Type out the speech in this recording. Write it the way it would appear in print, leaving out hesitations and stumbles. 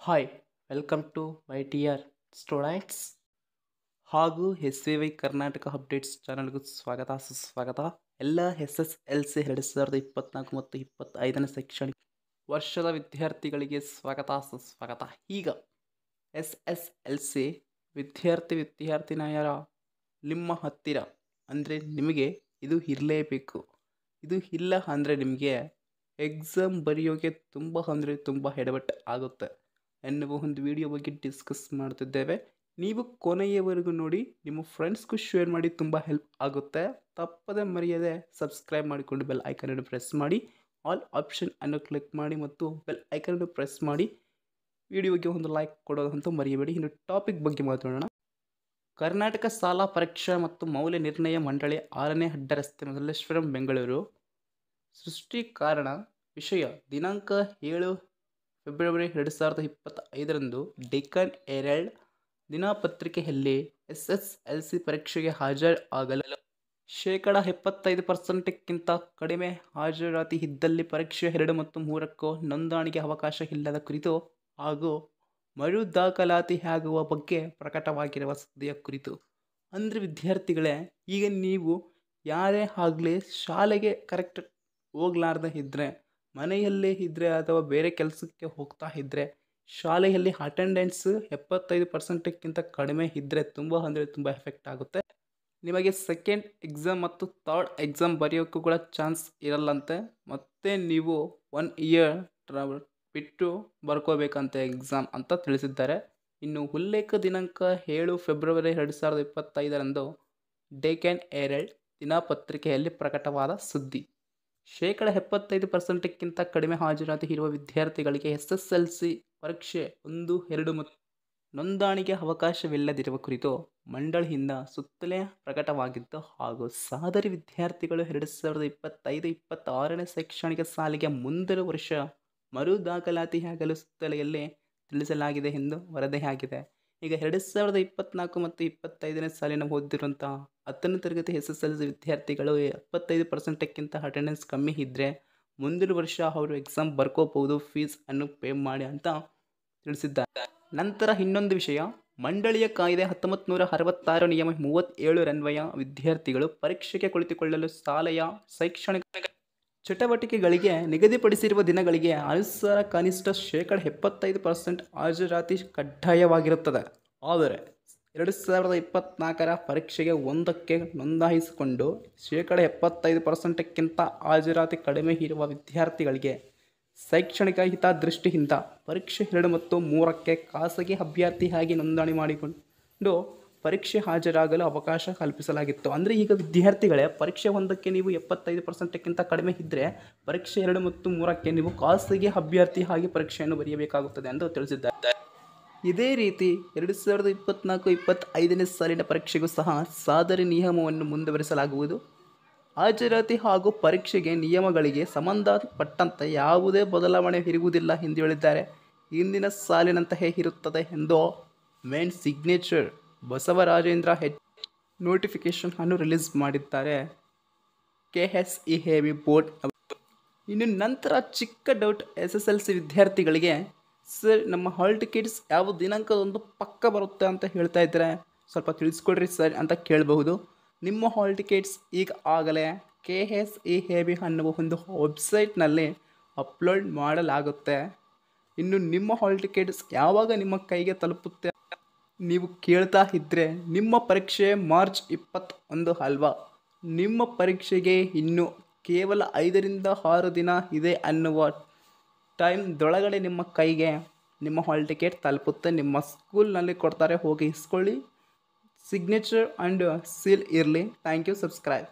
Hi welcome to my dear students ಹಾಗೂ SVY Karnataka updates ಚಾನಲ್ಗೂ ಸ್ವಾಗತ ಸುಸ್ವಾಗತ. ಎಲ್ಲ SSLC 2024 ಮತ್ತು 25ನೇ ಶೈಕ್ಷಣಿಕ ವರ್ಷದ ವಿದ್ಯಾರ್ಥಿಗಳಿಗೆ ಸ್ವಾಗತ ಸುಸ್ವಾಗತ. ಈಗ SSLC ವಿದ್ಯಾರ್ಥಿನಿಯರ ನಿಮ್ಮ ಹತ್ತಿರ ಅಂದರೆ ನಿಮಗೆ ಇದು ಇರಲೇಬೇಕು. ಇದು ಇಲ್ಲ ಅಂದರೆ ನಿಮಗೆ ಎಕ್ಸಾಮ್ ಬರೆಯೋಕ್ಕೆ ತುಂಬ ಎಡವಟ್ಟು ಆಗುತ್ತೆ ಎನ್ನುವ ಒಂದು ವಿಡಿಯೋ ಬಗ್ಗೆ ಡಿಸ್ಕಸ್ ಮಾಡ್ತಿದ್ದೇವೆ. ನೀವು ಕೊನೆಯವರೆಗೂ ನೋಡಿ, ನಿಮ್ಮ ಫ್ರೆಂಡ್ಸ್ಗೂ ಶೇರ್ ಮಾಡಿ, ತುಂಬ ಹೆಲ್ಪ್ ಆಗುತ್ತೆ. ತಪ್ಪದೆ ಮರೆಯದೆ ಸಬ್ಸ್ಕ್ರೈಬ್ ಮಾಡಿಕೊಂಡು ಬೆಲ್ ಐಕನನ್ನು ಪ್ರೆಸ್ ಮಾಡಿ, ಆಲ್ ಆಪ್ಷನ್ ಅನ್ನು ಕ್ಲಿಕ್ ಮಾಡಿ ಮತ್ತು ಬೆಲ್ ಐಕನನ್ನು ಪ್ರೆಸ್ ಮಾಡಿ. ವಿಡಿಯೋಗೆ ಒಂದು ಲೈಕ್ ಕೊಡೋದಂತೂ ಮರೆಯಬೇಡಿ. ಇನ್ನು ಟಾಪಿಕ್ ಬಗ್ಗೆ ಮಾತಾಡೋಣ. ಕರ್ನಾಟಕ ಸಾಲ ಪರೀಕ್ಷಾ ಮತ್ತು ಮೌಲ್ಯ ನಿರ್ಣಯ ಮಂಡಳಿ 6ನೇ ಅಡ್ಡ ರಸ್ತೆ ಮಲ್ಲೇಶ್ವರಂ ಬೆಂಗಳೂರು. ಸೃಷ್ಟಿ ಕಾರಣ ವಿಷಯ ದಿನಾಂಕ 7 ಫೆಬ್ರವರಿ 2025ರಂದು ಡೆಕ್ಕನ್ ಹೆರಾಲ್ಡ್ ದಿನಪತ್ರಿಕೆಯಲ್ಲಿ SSLC ಪರೀಕ್ಷೆಗೆ ಹಾಜರಾಗಲು 75%ಕ್ಕಿಂತ ಕಡಿಮೆ ಹಾಜರಾತಿ ಇದ್ದಲ್ಲಿ ಪರೀಕ್ಷೆ 2 ಮತ್ತು 3ಕ್ಕೂ ನೋಂದಣಿಗೆ ಅವಕಾಶ ಇಲ್ಲದ ಕುರಿತು ಹಾಗೂ ಮರು ದಾಖಲಾತಿಯಾಗುವ ಬಗ್ಗೆ ಪ್ರಕಟವಾಗಿರುವ ಸುದ್ದಿಯ ಕುರಿತು. ಅಂದರೆ ವಿದ್ಯಾರ್ಥಿಗಳೇ, ಈಗ ನೀವು ಯಾರೇ ಆಗಲಿ ಶಾಲೆಗೆ ಕರೆಕ್ಟ್ ಹೋಗ್ಲಾರ್ದೆ ಇದ್ದರೆ, ಮನೆಯಲ್ಲೇ ಇದ್ದರೆ ಅಥವಾ ಬೇರೆ ಕೆಲಸಕ್ಕೆ ಹೋಗ್ತಾ ಇದ್ದರೆ, ಶಾಲೆಯಲ್ಲಿ ಅಟೆಂಡೆನ್ಸ್ 75%ಕ್ಕಿಂತ ಕಡಿಮೆ ಇದ್ದರೆ ತುಂಬ ಎಫೆಕ್ಟ್ ಆಗುತ್ತೆ. ನಿಮಗೆ ಸೆಕೆಂಡ್ ಎಕ್ಸಾಮ್ ಮತ್ತು ಥರ್ಡ್ ಎಕ್ಸಾಮ್ ಬರೆಯೋಕ್ಕೂ ಕೂಡ ಚಾನ್ಸ್ ಇರಲ್ಲಂತೆ. ಮತ್ತು ನೀವು 1 ಇಯರ್ ಬಿಟ್ಟು ಬರ್ಕೋಬೇಕಂತೆ ಎಕ್ಸಾಮ್ ಅಂತ ತಿಳಿಸಿದ್ದಾರೆ. ಇನ್ನು ಉಲ್ಲೇಖ ದಿನಾಂಕ 7 ಫೆಬ್ರವರಿ 2025ರಂದು ಡೆಕ್ಕನ್ ಹೆರಾಲ್ಡ್ ದಿನಪತ್ರಿಕೆಯಲ್ಲಿ ಪ್ರಕಟವಾದ ಸುದ್ದಿ. 75%ಕ್ಕಿಂತ ಕಡಿಮೆ ಹಾಜರಾತಿ ಇರುವ ವಿದ್ಯಾರ್ಥಿಗಳಿಗೆ SSLC ಪರೀಕ್ಷೆ 1, 2 ಮತ್ತು ನೋಂದಣಿಗೆ ಅವಕಾಶವಿಲ್ಲದಿರುವ ಕುರಿತು ಮಂಡಳಿಯಿಂದ ಸುತ್ತಲೇ ಪ್ರಕಟವಾಗಿದ್ದು ಹಾಗೂ ಸದರಿ ವಿದ್ಯಾರ್ಥಿಗಳು 2025-26ನೇ ಶೈಕ್ಷಣಿಕ ಸಾಲಿಗೆ ಮುಂದಿನ ವರ್ಷ ಮರು ದಾಖಲಾತಿಯಾಗಲು ಸುತ್ತಲೆಯಲ್ಲಿ ತಿಳಿಸಲಾಗಿದೆ ಎಂದು ವರದಿಯಾಗಿದೆ. ಈಗ 2024 ಮತ್ತು 25ನೇ ಸಾಲಿನ ಓದಿರುವಂತಹ 10ನೇ ತರಗತಿ SSLC ವಿದ್ಯಾರ್ಥಿಗಳು 75%ಕ್ಕಿಂತ ಅಟೆಂಡೆನ್ಸ್ ಕಮ್ಮಿ ಇದ್ದರೆ ಮುಂದಿನ ವರ್ಷ ಅವರು ಎಕ್ಸಾಮ್ ಬರ್ಕೋಬಹುದು, ಫೀಸ್ ಅನ್ನು ಪೇ ಮಾಡಿ ಅಂತ ತಿಳಿಸಿದ್ದಾರೆ. ನಂತರ ಇನ್ನೊಂದು ವಿಷಯ, ಮಂಡಳಿಯ ಕಾಯ್ದೆ 1966 ನಿಯಮ 37ರನ್ವಯ ವಿದ್ಯಾರ್ಥಿಗಳು ಪರೀಕ್ಷೆಗೆ ಕುಳಿತುಕೊಳ್ಳಲು ಶಾಲೆಯ ಶೈಕ್ಷಣಿಕ ಚಟುವಟಿಕೆಗಳಿಗೆ ನಿಗದಿಪಡಿಸಿರುವ ದಿನಗಳಿಗೆ ಅನುಸಾರ ಕನಿಷ್ಠ 75% ಹಾಜರಾತಿ ಕಡ್ಡಾಯವಾಗಿರುತ್ತದೆ. ಆದರೆ 2024ರ ಪರೀಕ್ಷೆಗೆ 1ಕ್ಕೆ ನೋಂದಾಯಿಸಿಕೊಂಡು 75%ಕ್ಕಿಂತ ಹಾಜರಾತಿ ಕಡಿಮೆ ಇರುವ ವಿದ್ಯಾರ್ಥಿಗಳಿಗೆ ಶೈಕ್ಷಣಿಕ ಹಿತದೃಷ್ಟಿಯಿಂದ ಪರೀಕ್ಷೆ 2 ಮತ್ತು 3ಕ್ಕೆ ಖಾಸಗಿ ಅಭ್ಯರ್ಥಿಯಾಗಿ ನೋಂದಣಿ ಮಾಡಿಕೊಂಡು ಪರೀಕ್ಷೆ ಹಾಜರಾಗಲು ಅವಕಾಶ ಕಲ್ಪಿಸಲಾಗಿತ್ತು. ಅಂದರೆ ಈಗ ವಿದ್ಯಾರ್ಥಿಗಳೇ, ಪರೀಕ್ಷೆ 1ಕ್ಕೆ ನೀವು 75%ಕ್ಕಿಂತ ಕಡಿಮೆ ಇದ್ದರೆ ಪರೀಕ್ಷೆ 2 ಮತ್ತು 3ಕ್ಕೆ ನೀವು ಖಾಸಗಿ ಅಭ್ಯರ್ಥಿಯಾಗಿ ಪರೀಕ್ಷೆಯನ್ನು ಬರೆಯಬೇಕಾಗುತ್ತದೆ ಎಂದು ತಿಳಿಸಿದ್ದಾರೆ. ಇದೇ ರೀತಿ 2024-25ನೇ ಸಾಲಿನ ಪರೀಕ್ಷೆಗೂ ಸಹ ಸದರಿ ನಿಯಮವನ್ನು ಮುಂದುವರಿಸಲಾಗುವುದು. ಹಾಜರಾತಿ ಹಾಗೂ ಪರೀಕ್ಷೆಗೆ ನಿಯಮಗಳಿಗೆ ಸಂಬಂಧಪಟ್ಟಂತೆ ಯಾವುದೇ ಬದಲಾವಣೆ ಇರುವುದಿಲ್ಲ ಎಂದು ಹೇಳಿದ್ದಾರೆ. ಹಿಂದಿನ ಸಾಲಿನಂತೆಯೇ ಇರುತ್ತದೆ ಎಂದು ಮೇನ್ ಸಿಗ್ನೇಚರ್ ಬಸವರಾಜೇಂದ್ರ ನೋಟಿಫಿಕೇಶನ್ ಅನ್ನು ರಿಲೀಸ್ ಮಾಡಿದ್ದಾರೆ KSEAB ಬೋರ್ಡ್. ಇನ್ನು ನಂತರ ಚಿಕ್ಕ ಡೌಟ್ SSLC ವಿದ್ಯಾರ್ಥಿಗಳಿಗೆ, ಸರ್ ನಮ್ಮ ಹಾಲ್ ಟಿಕೆಟ್ಸ್ ಯಾವ ದಿನಾಂಕದಂದು ಪಕ್ಕ ಬರುತ್ತೆ ಅಂತ ಹೇಳ್ತಾ ಇದ್ದಾರೆ, ಸ್ವಲ್ಪ ತಿಳಿಸ್ಕೊಡ್ರಿ ಸರ್ ಅಂತ ಕೇಳಬಹುದು. ನಿಮ್ಮ ಹಾಲ್ ಟಿಕೆಟ್ಸ್ ಈಗಾಗಲೇ KSEAB ಅನ್ನುವ ಒಂದು ವೆಬ್ಸೈಟ್ನಲ್ಲಿ ಅಪ್ಲೋಡ್ ಮಾಡಲಾಗುತ್ತೆ. ಇನ್ನು ನಿಮ್ಮ ಹಾಲ್ ಟಿಕೆಟ್ಸ್ ಯಾವಾಗ ನಿಮ್ಮ ಕೈಗೆ ತಲುಪುತ್ತೆ ನೀವು ಕೇಳ್ತಾ ಇದ್ದರೆ, ನಿಮ್ಮ ಪರೀಕ್ಷೆ ಮಾರ್ಚ್ 21 ಅಲ್ವಾ, ನಿಮ್ಮ ಪರೀಕ್ಷೆಗೆ ಇನ್ನು ಕೇವಲ 5ರಿಂದ 6 ದಿನ ಇದೆ ಅನ್ನುವ ಟೈಮ್ದೊಳಗಡೆ ನಿಮ್ಮ ಕೈಗೆ ನಿಮ್ಮ ಹಾಲ್ ಟಿಕೆಟ್ ತಲುಪುತ್ತೆ. ನಿಮ್ಮ ಸ್ಕೂಲ್ನಲ್ಲಿ ಕೊಡ್ತಾರೆ, ಹೋಗಿ ಇಸ್ಕೊಳ್ಳಿ. ಸಿಗ್ನೇಚರ್ ಆ್ಯಂಡ್ ಸೀಲ್ ಇರಲಿ. Thank you. ಸಬ್ಸ್ಕ್ರೈಬ್.